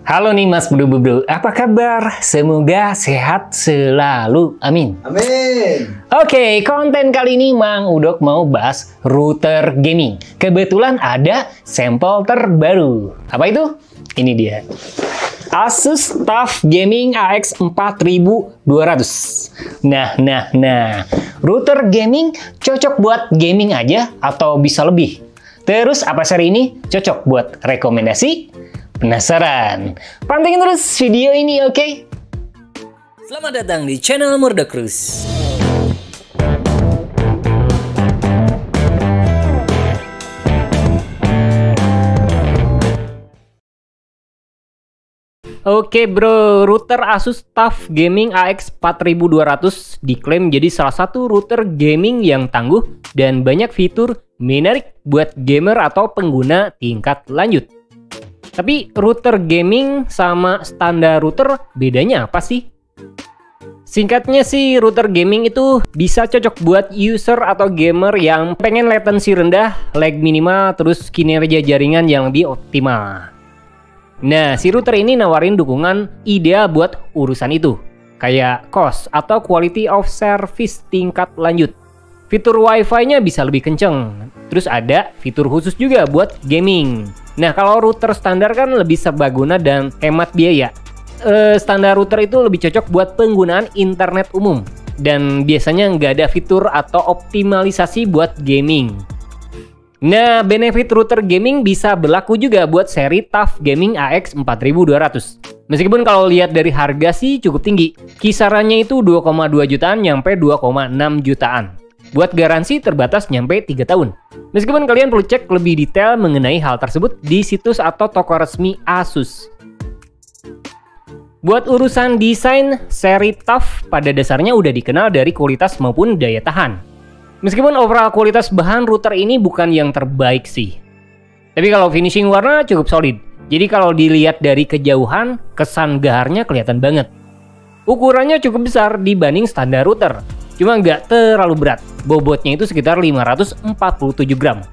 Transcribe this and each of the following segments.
Halo nih Mas Bro, apa kabar? Semoga sehat selalu, amin. Amin. Oke, konten kali ini Mang Udok mau bahas router gaming. Kebetulan ada sampel terbaru. Apa itu? Ini dia. Asus TUF Gaming AX 4200. Nah. Router gaming cocok buat gaming aja atau bisa lebih? Terus apa seri ini cocok buat rekomendasi? Penasaran? Pantengin terus video ini, oke? Selamat datang di channel Murdokrus. Oke bro, router Asus TUF Gaming AX 4200 diklaim jadi salah satu router gaming yang tangguh dan banyak fitur menarik buat gamer atau pengguna tingkat lanjut. Tapi router gaming sama standar router bedanya apa sih? Singkatnya sih, router gaming itu bisa cocok buat user atau gamer yang pengen latency rendah, lag minimal, terus kinerja jaringan yang lebih optimal. Nah, si router ini nawarin dukungan ideal buat urusan itu, kayak cost atau quality of service tingkat lanjut. Fitur Wi-Fi-nya bisa lebih kenceng, terus ada fitur khusus juga buat gaming. Nah, kalau router standar kan lebih serbaguna dan hemat biaya. Standar router itu lebih cocok buat penggunaan internet umum, dan biasanya nggak ada fitur atau optimalisasi buat gaming. Nah, benefit router gaming bisa berlaku juga buat seri TUF Gaming AX 4200. Meskipun kalau lihat dari harga sih cukup tinggi. Kisarannya itu 2,2 jutaan nyampe 2,6 jutaan. Buat garansi terbatas nyampe 3 tahun. Meskipun kalian perlu cek lebih detail mengenai hal tersebut di situs atau toko resmi Asus. Buat urusan desain, seri TUF pada dasarnya udah dikenal dari kualitas maupun daya tahan. Meskipun overall kualitas bahan router ini bukan yang terbaik sih. Tapi kalau finishing warna cukup solid. Jadi kalau dilihat dari kejauhan, kesan gaharnya kelihatan banget. Ukurannya cukup besar dibanding standar router. Cuma nggak terlalu berat. Bobotnya itu sekitar 547 gram.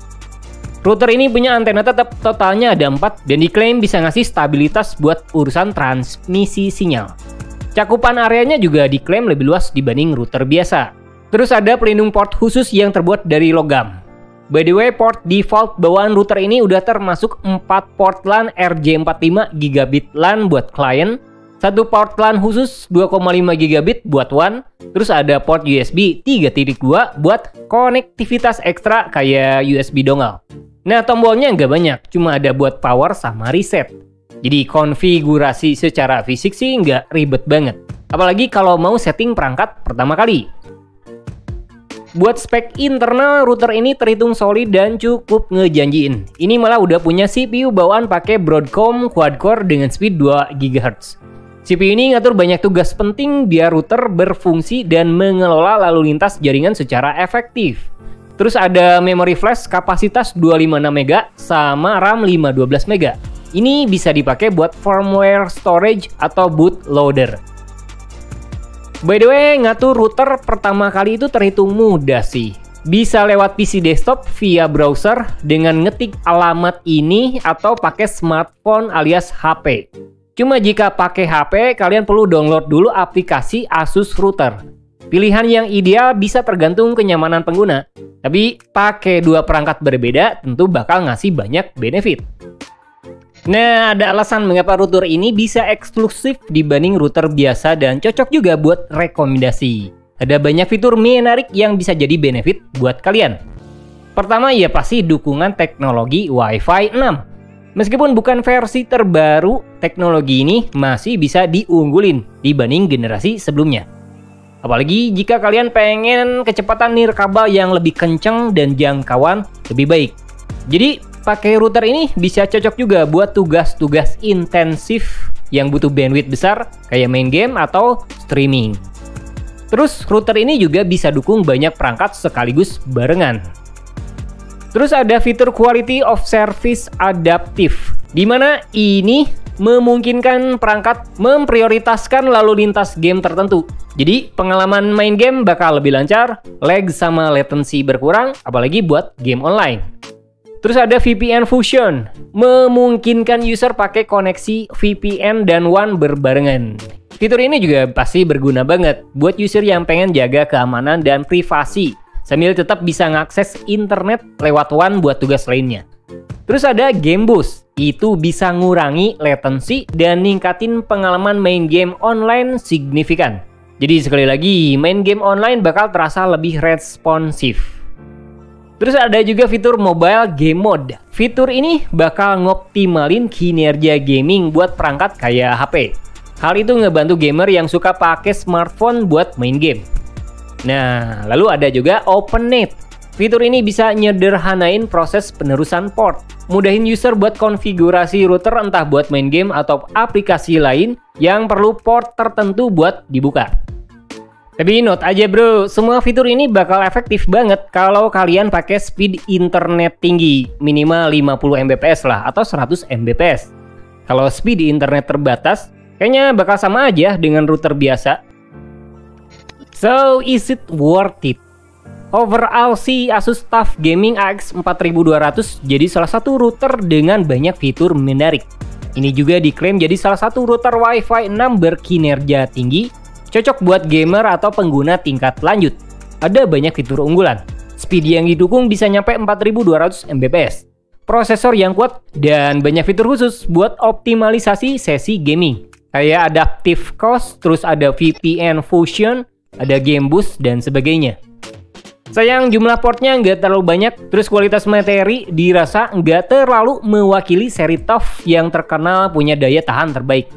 Router ini punya antena tetap, totalnya ada 4 dan diklaim bisa ngasih stabilitas buat urusan transmisi sinyal. Cakupan areanya juga diklaim lebih luas dibanding router biasa. Terus ada pelindung port khusus yang terbuat dari logam. By the way, port default bawaan router ini udah termasuk 4 port LAN RJ45 gigabit LAN buat klien, 1 port LAN khusus 2,5 gigabit buat WAN, terus ada port USB 3.2 buat konektivitas ekstra kayak USB dongle. Nah, tombolnya nggak banyak, cuma ada buat power sama reset. Jadi konfigurasi secara fisik sih nggak ribet banget. Apalagi kalau mau setting perangkat pertama kali. Buat spek internal, router ini terhitung solid dan cukup ngejanjiin. Ini malah udah punya CPU bawaan pakai Broadcom quad-core dengan speed 2 GHz. CPU ini ngatur banyak tugas penting biar router berfungsi dan mengelola lalu lintas jaringan secara efektif. Terus ada memori flash kapasitas 256 MB sama RAM 512 MB. Ini bisa dipakai buat firmware storage atau bootloader. By the way, ngatur router pertama kali itu terhitung mudah sih. Bisa lewat PC desktop via browser dengan ngetik alamat ini atau pakai smartphone alias HP. Cuma jika pakai HP, kalian perlu download dulu aplikasi Asus Router. Pilihan yang ideal bisa tergantung kenyamanan pengguna. Tapi pakai 2 perangkat berbeda tentu bakal ngasih banyak benefit. Nah, ada alasan mengapa router ini bisa eksklusif dibanding router biasa dan cocok juga buat rekomendasi. Ada banyak fitur menarik yang bisa jadi benefit buat kalian. Pertama, ya pasti dukungan teknologi Wi-Fi 6. Meskipun bukan versi terbaru, teknologi ini masih bisa diunggulin dibanding generasi sebelumnya. Apalagi jika kalian pengen kecepatan nirkabel yang lebih kencang dan jangkauan lebih baik. Jadi, pakai router ini bisa cocok juga buat tugas-tugas intensif yang butuh bandwidth besar kayak main game atau streaming. Terus router ini juga bisa dukung banyak perangkat sekaligus barengan. Terus ada fitur quality of service adaptif, di mana ini memungkinkan perangkat memprioritaskan lalu lintas game tertentu. Jadi pengalaman main game bakal lebih lancar, lag sama latency berkurang, apalagi buat game online. Terus ada VPN Fusion, memungkinkan user pakai koneksi VPN dan WAN berbarengan. Fitur ini juga pasti berguna banget buat user yang pengen jaga keamanan dan privasi, sambil tetap bisa ngakses internet lewat WAN buat tugas lainnya. Terus ada Game Boost, itu bisa ngurangi latency dan ningkatin pengalaman main game online signifikan. Jadi sekali lagi, main game online bakal terasa lebih responsif. Terus ada juga fitur Mobile Game Mode. Fitur ini bakal ngoptimalin kinerja gaming buat perangkat kayak HP. Hal itu ngebantu gamer yang suka pakai smartphone buat main game. Nah, lalu ada juga OpenNet. Fitur ini bisa nyederhanain proses penerusan port, mudahin user buat konfigurasi router entah buat main game atau aplikasi lain yang perlu port tertentu buat dibuka. Tapi note aja bro, semua fitur ini bakal efektif banget kalau kalian pakai speed internet tinggi, minimal 50 Mbps lah atau 100 Mbps. Kalau speed internet terbatas, kayaknya bakal sama aja dengan router biasa. So, is it worth it? Overall sih Asus TUF Gaming AX 4200 jadi salah satu router dengan banyak fitur menarik. Ini juga diklaim jadi salah satu router Wi-Fi 6 berkinerja tinggi, cocok buat gamer atau pengguna tingkat lanjut. Ada banyak fitur unggulan. Speed yang didukung bisa nyampe 4200 Mbps. Prosesor yang kuat dan banyak fitur khusus buat optimalisasi sesi gaming. Kayak Adaptive Cost, terus ada VPN Fusion, ada Game Boost dan sebagainya. Sayang jumlah portnya nggak terlalu banyak, terus kualitas materi dirasa nggak terlalu mewakili seri TUF yang terkenal punya daya tahan terbaik.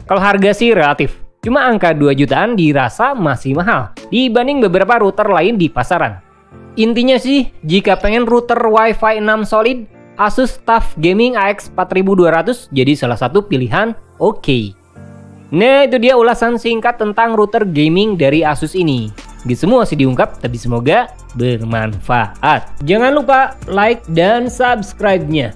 Kalau harga sih relatif. Cuma angka 2 jutaan dirasa masih mahal dibanding beberapa router lain di pasaran. Intinya sih, jika pengen router Wi-Fi 6 solid, Asus TUF Gaming AX 4200 jadi salah satu pilihan oke. Nah, itu dia ulasan singkat tentang router gaming dari Asus ini. Gak semua sih diungkap, tapi semoga bermanfaat. Jangan lupa like dan subscribe-nya.